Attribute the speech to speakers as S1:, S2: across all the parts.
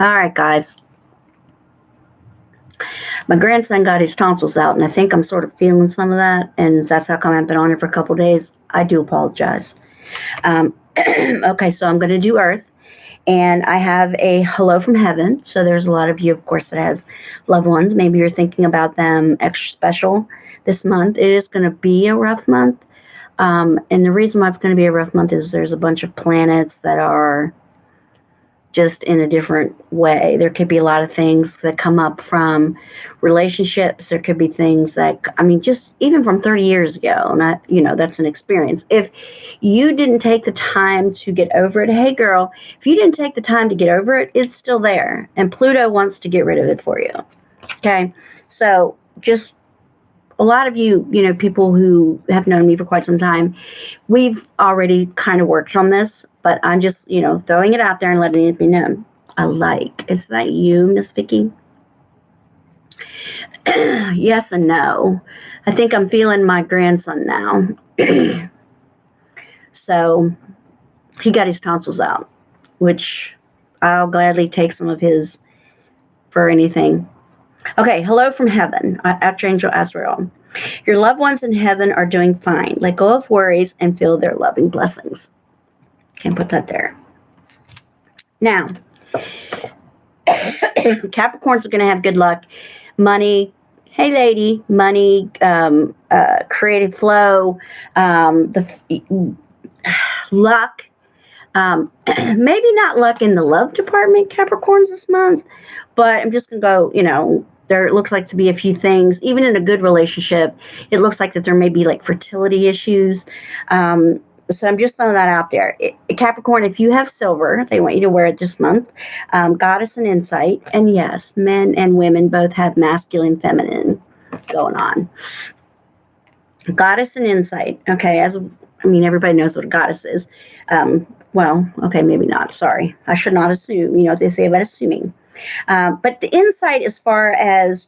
S1: All right, guys. My grandson got his tonsils out, and I think I'm sort of feeling some of that, and that's how come I've been on it for a couple days. I do apologize. Okay, so I'm going to do Earth, and I have a hello from heaven. So there's a lot of you, of course, that has loved ones. Maybe you're thinking about them extra special this month. It is going to be a rough month, and the reason why it's going to be a rough month is there's a bunch of planets that are just in a different way. There could be a lot of things that come up from relationships. There could be things that, I mean, just even from 30 years ago, not, that's an experience. If you didn't take the time to get over it, hey girl, if you didn't take the time to get over it, it's still there. And Pluto wants to get rid of it for you. Okay. So just a lot of you, people who have known me for quite some time, we've already kind of worked on this, but I'm just, throwing it out there and letting it be known. Is that you, Miss Vicky? Yes and no. I think I'm feeling my grandson now. So he got his tonsils out, which I'll gladly take some of his for anything. Okay, hello from heaven, Archangel Azrael. Your loved ones in heaven are doing fine. Let go of worries and feel their loving blessings. Can't put that there. Now, Capricorns are going to have good luck. Money, hey lady, money, creative flow, luck. Maybe not luck in the love department, Capricorns, this month, but I'm just going to go, there looks like to be a few things, even in a good relationship. It looks like that there may be like fertility issues. So I'm just throwing that out there. Capricorn, if you have silver, they want you to wear it this month. Goddess and insight. And yes, men and women both have masculine, feminine going on. Goddess and insight. Okay, everybody knows what a goddess is. Well, okay, maybe not. Sorry. I should not assume. What they say about assuming. But the insight as far as,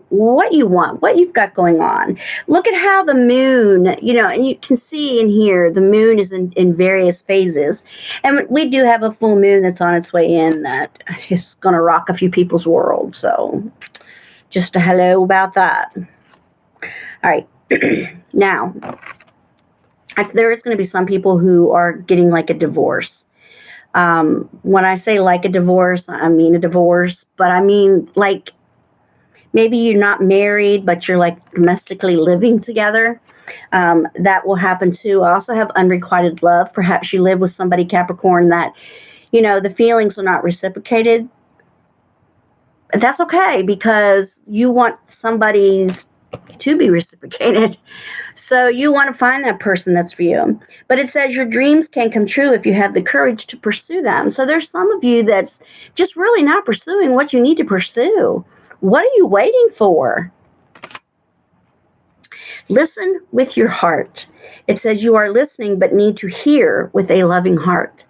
S1: what you want, what you've got going on. Look at how the moon, and you can see in here, the moon is in various phases. And we do have a full moon that's on its way in that is going to rock a few people's world. So just a hello about that. All right. Now, there is going to be some people who are getting like a divorce. When I say like a divorce, I mean a divorce, but I mean like maybe you're not married, but you're like domestically living together. That will happen too. I also have unrequited love. Perhaps you live with somebody, Capricorn, that, the feelings are not reciprocated. That's okay because you want somebody's to be reciprocated. So you want to find that person that's for you. But it says your dreams can come true if you have the courage to pursue them. So there's some of you that's just really not pursuing what you need to pursue. What are you waiting for? Listen with your heart. It says you are listening but need to hear with a loving heart.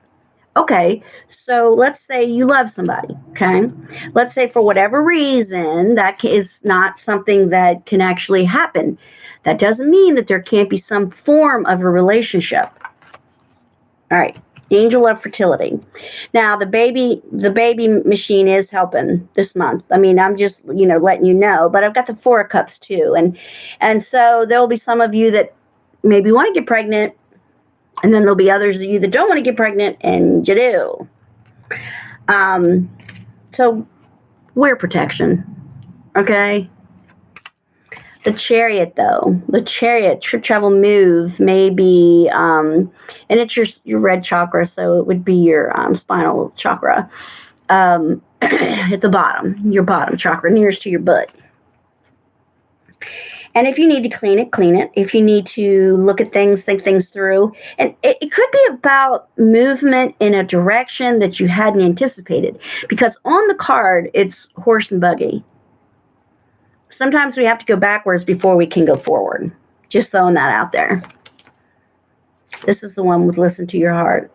S1: Okay, so let's say you love somebody, okay? Let's say for whatever reason, that is not something that can actually happen. That doesn't mean that there can't be some form of a relationship. All right, angel of fertility. Now, the baby machine is helping this month. I'm just, letting you know, but I've got the Four of Cups too. And so there will be some of you that maybe want to get pregnant, and then there'll be others of you that don't want to get pregnant, and you do. So wear protection, okay? The Chariot, though. The Chariot, trip, travel, move, maybe, and it's your red chakra, so it would be your spinal chakra. At the bottom, your bottom chakra, nearest to your butt. And if you need to clean it. If you need to look at things, think things through. And it could be about movement in a direction that you hadn't anticipated. Because on the card, it's horse and buggy. Sometimes we have to go backwards before we can go forward. Just throwing that out there. This is the one with listen to your heart.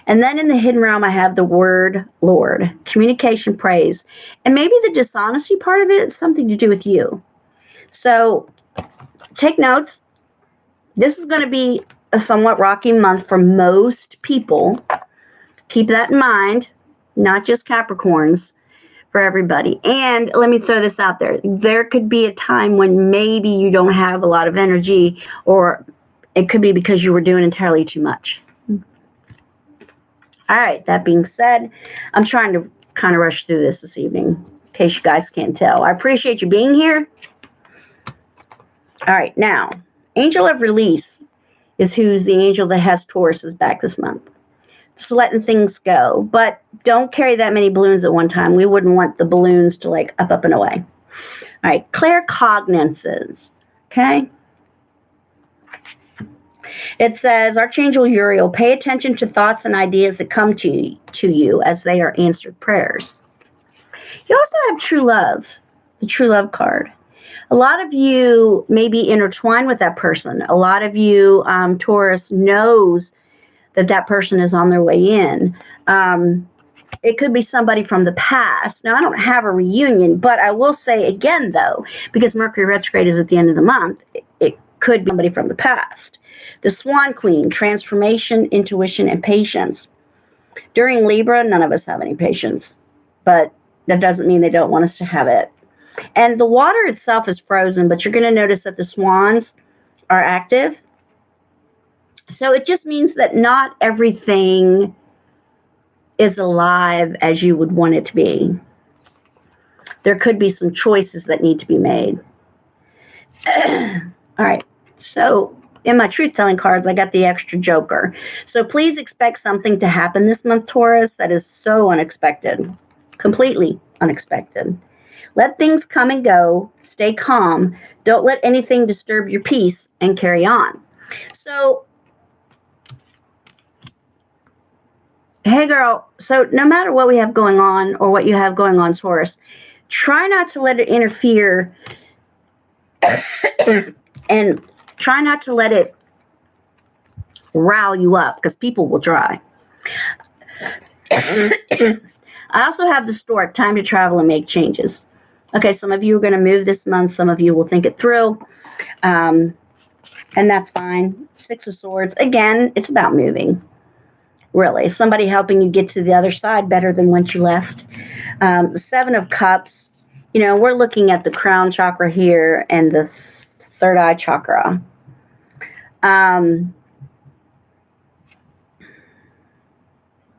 S1: And then in the hidden realm, I have the word Lord. Communication, praise. And maybe the dishonesty part of it is something to do with you. So take notes. This is going to be a somewhat rocky month for most people. Keep that in mind, not just Capricorns, for everybody. And let me throw this out there. There could be a time when maybe you don't have a lot of energy, or it could be because you were doing entirely too much. All right, that being said, I'm trying to kind of rush through this evening, in case you guys can't tell. I appreciate you being here. All right, now, Angel of Release is who's the angel that has Tauruses back this month. Just letting things go, but don't carry that many balloons at one time. We wouldn't want the balloons to like up and away. All right, claircognizances, okay? It says, Archangel Uriel, pay attention to thoughts and ideas that come to you as they are answered prayers. You also have true love, the true love card. A lot of you may be intertwined with that person. A lot of you, Taurus, knows that person is on their way in. It could be somebody from the past. Now, I don't have a reunion, but I will say again, though, because Mercury retrograde is at the end of the month, it could be somebody from the past. The Swan Queen, transformation, intuition, and patience. During Libra, none of us have any patience, but that doesn't mean they don't want us to have it. And the water itself is frozen, but you're going to notice that the swans are active. So it just means that not everything is alive as you would want it to be. There could be some choices that need to be made. All right. So in my truth-telling cards, I got the extra joker. So please expect something to happen this month, Taurus, that is so unexpected. Completely unexpected. Let things come and go. Stay calm. Don't let anything disturb your peace, and carry on. So, hey girl, so no matter what we have going on or what you have going on, Taurus, try not to let it interfere and try not to let it rile you up, because people will try. I also have the stork, time to travel and make changes. Okay, some of you are going to move this month. Some of you will think it through. And that's fine. Six of Swords. Again, it's about moving. Really. Somebody helping you get to the other side better than once you left. The Seven of Cups. You know, we're looking at the crown chakra here and the third eye chakra.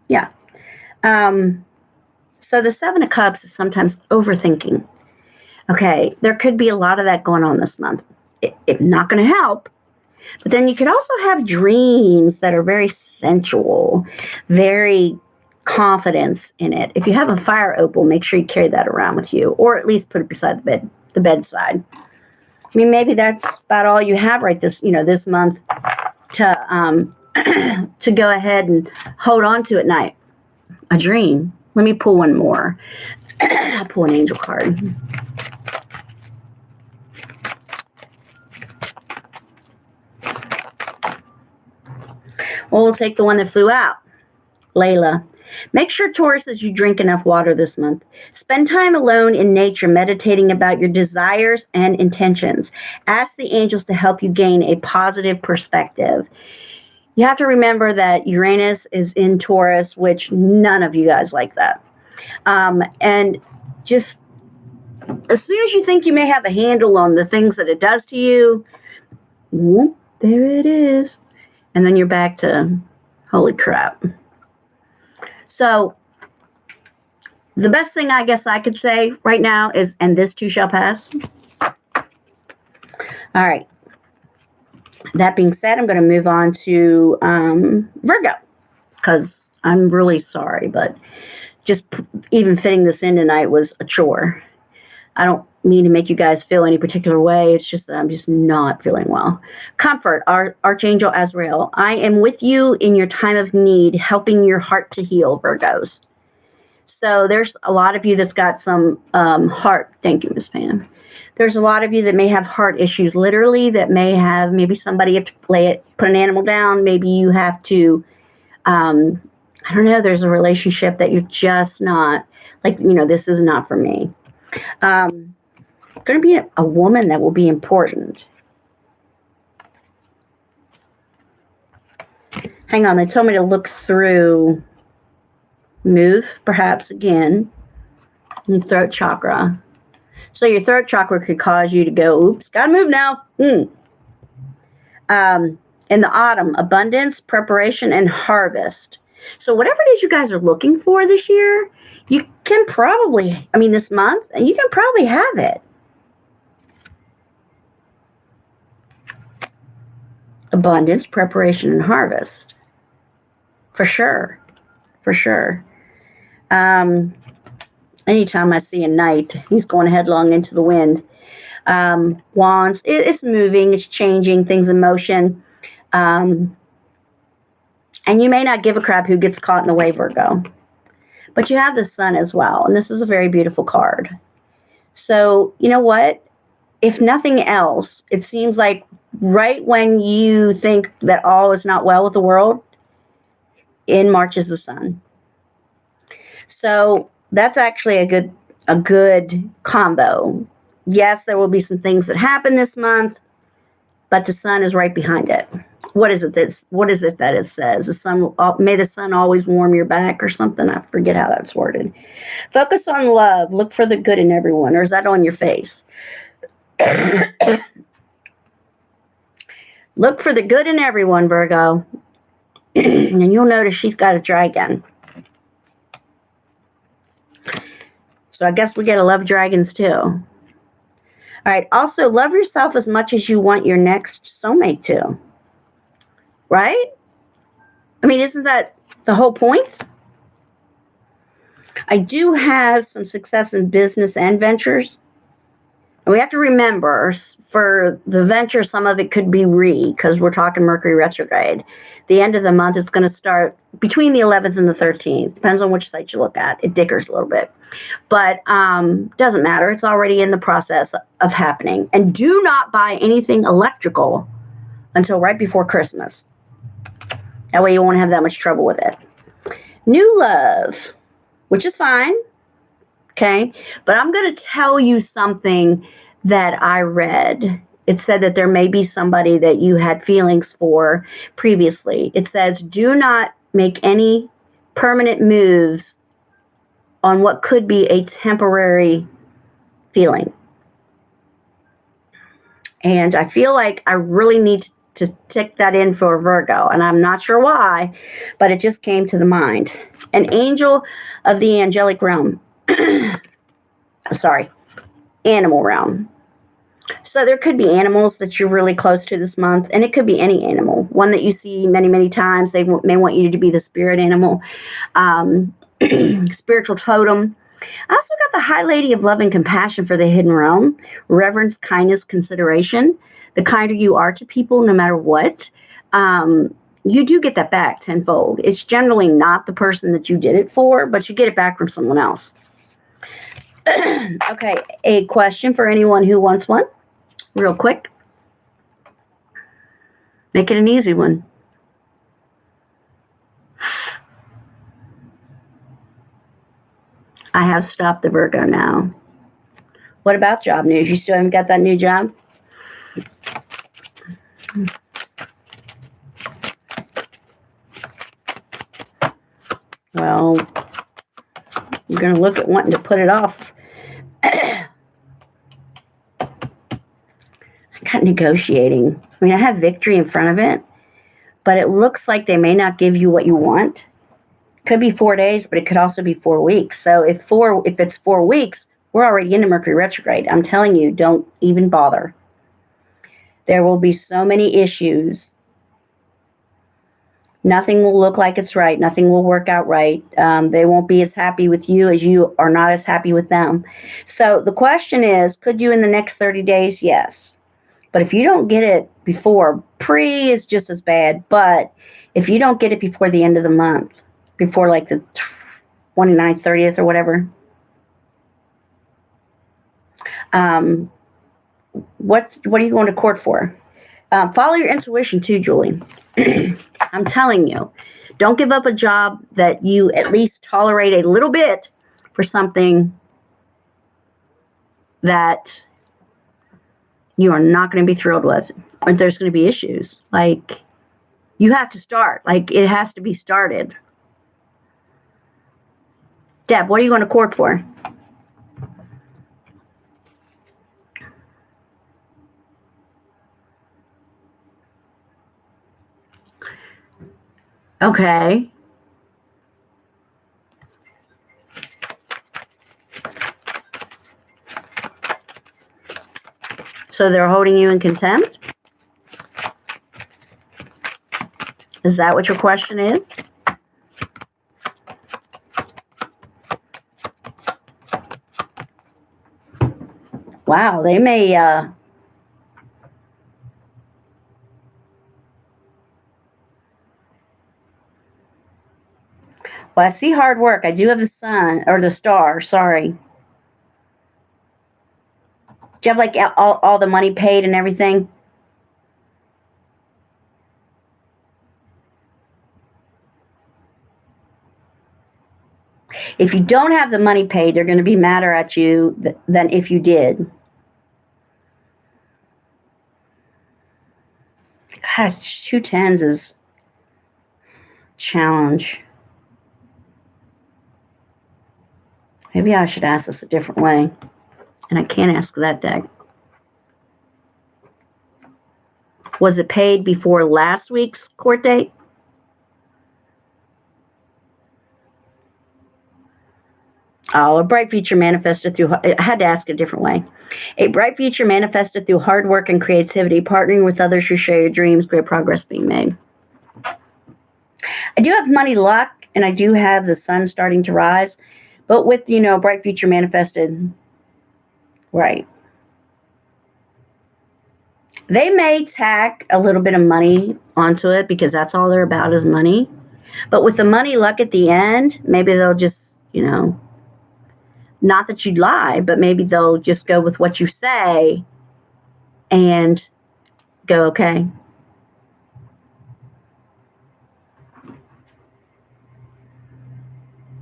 S1: Yeah. So the Seven of Cups is sometimes overthinking. Okay, there could be a lot of that going on this month. It's not going to help. But then you could also have dreams that are very sensual, very confidence in it. If you have a fire opal, make sure you carry that around with you, or at least put it beside the bedside. I mean, maybe that's about all you have this month to to go ahead and hold on to at night. A dream. Let me pull one more. I'll pull an angel card. Well, we'll take the one that flew out. Layla. Make sure, Tauruses, you drink enough water this month. Spend time alone in nature, meditating about your desires and intentions. Ask the angels to help you gain a positive perspective. You have to remember that Uranus is in Taurus, which none of you guys like that. And just as soon as you think you may have a handle on the things that it does to you, whoop, there it is. And then you're back to, holy crap. So the best thing I guess I could say right now is, and this too shall pass. All right. That being said, I'm going to move on to Virgo, because I'm really sorry, but just even fitting this in tonight was a chore. I don't mean to make you guys feel any particular way. It's just that I'm just not feeling well. Comfort, Archangel Azrael. I am with you in your time of need, helping your heart to heal, Virgos. So there's a lot of you that's got some heart. Thank you, Miss Pam. There's a lot of you that may have heart issues, literally, that may have, maybe somebody have to put an animal down. Maybe you have to, I don't know, there's a relationship that you're just not, like, this is not for me. Going to be a woman that will be important. Hang on, they told me to look through, move, perhaps, again, and throat chakra. So your throat chakra could cause you to go, oops, gotta move now. In the autumn, abundance, preparation, and harvest. So whatever it is you guys are looking for this year, you can probably, this month, and you can probably have it. Abundance, preparation, and harvest. For sure. For sure. Anytime I see a knight, he's going headlong into the wind. Wands, it's moving, it's changing, things in motion. And you may not give a crap who gets caught in the way, Virgo. But you have the sun as well, and this is a very beautiful card. So, you know what? If nothing else, it seems like right when you think that all is not well with the world, in marches the sun. So that's actually a good combo. Yes, there will be some things that happen this month, but the sun is right behind it. What is it that it says? The sun, may the sun always warm your back or something. I forget how that's worded. Focus on love. Look for the good in everyone. Or is that on your face? Look for the good in everyone, Virgo. And you'll notice she's got a dragon. So I guess we get to love dragons too. All right. Also, love yourself as much as you want your next soulmate to. Right? Isn't that the whole point? I do have some success in business and ventures. And we have to remember, for the venture, some of it could be because we're talking Mercury retrograde. The end of the month is going to start between the 11th and the 13th. Depends on which site you look at. It dickers a little bit. But doesn't matter. It's already in the process of happening. And do not buy anything electrical until right before Christmas. That way you won't have that much trouble with it. New love, which is fine. Okay. But I'm going to tell you something that I read. It said that there may be somebody that you had feelings for previously. It says, do not make any permanent moves on what could be a temporary feeling. And I feel like I really need to tick that in for Virgo, and I'm not sure why, but it just came to the mind. An angel of the angelic realm. Animal realm. So there could be animals that you're really close to this month, and it could be any animal. One that you see many, many times. They may want you to be the spirit animal, spiritual totem. I also got the High Lady of Love and Compassion for the hidden realm. Reverence, kindness, consideration. The kinder you are to people, no matter what, you do get that back tenfold. It's generally not the person that you did it for, but you get it back from someone else. Okay, a question for anyone who wants one. Real quick. Make it an easy one. I have stopped the Virgo now. What about job news? You still haven't got that new job? Well, you're going to look at wanting to put it off. I got negotiating. I have victory in front of it, but it looks like they may not give you what you want. Could be 4 days, but it could also be 4 weeks. So if it's 4 weeks, we're already into Mercury retrograde. I'm telling you, don't even bother. There will be so many issues. Nothing will look like it's right. Nothing will work out right. They won't be as happy with you as you are not as happy with them. So the question is, could you in the next 30 days? Yes. But if you don't get it before, pre is just as bad. But if you don't get it before the end of the month, before like the 29th, 30th or whatever, what are you going to court for? Follow your intuition too, Julie. I'm telling you, don't give up a job that you at least tolerate a little bit for something that you are not going to be thrilled with, or there's going to be issues. Like, You have to start. Like, it has to be started. Deb, what are you going to court for? Okay. So they're holding you in contempt? Is that what your question is? Wow, they may, well, I see hard work. I do have the sun, or the star, sorry. Do you have, like, all the money paid and everything? If you don't have the money paid, they're going to be madder at you than if you did. Gosh, 2 tens is challenge. Maybe I should ask this a different way. And I can't ask that deck. Was it paid before last week's court date? Oh, a bright future manifested through, I had to ask it a different way. A bright future manifested through hard work and creativity, partnering with others who share your dreams, great progress being made. I do have money luck, and I do have the sun starting to rise, but with, bright future manifested, right. They may tack a little bit of money onto it because that's all they're about is money. But with the money luck at the end, maybe they'll just, not that you'd lie, but maybe they'll just go with what you say and go, okay.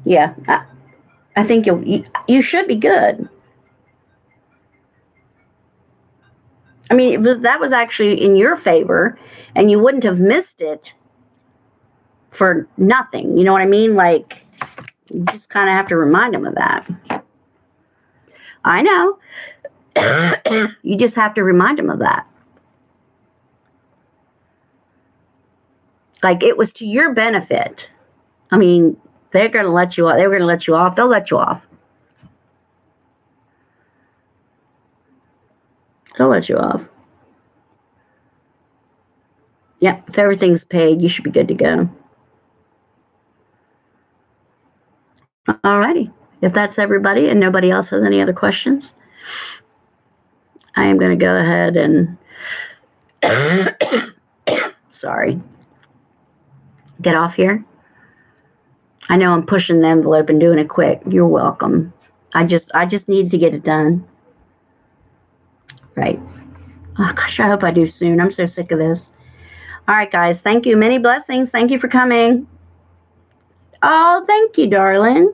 S1: Yeah, I think you should be good. I mean, that was actually in your favor, and you wouldn't have missed it for nothing. You know what I mean? Like, you just kind of have to remind them of that. I know. You just have to remind them of that. Like, it was to your benefit. I mean, they're going to let you off. They were going to let you off. They'll let you off. They'll let you off. Yeah, if everything's paid, you should be good to go. Alrighty. If that's everybody and nobody else has any other questions, I am going to go ahead and sorry, get off here. I know I'm pushing the envelope and doing it quick. You're welcome. I just need to get it done. Right. Oh gosh, I hope I do soon. I'm so sick of this. All right, guys. Thank you. Many blessings. Thank you for coming. Oh, thank you, darling.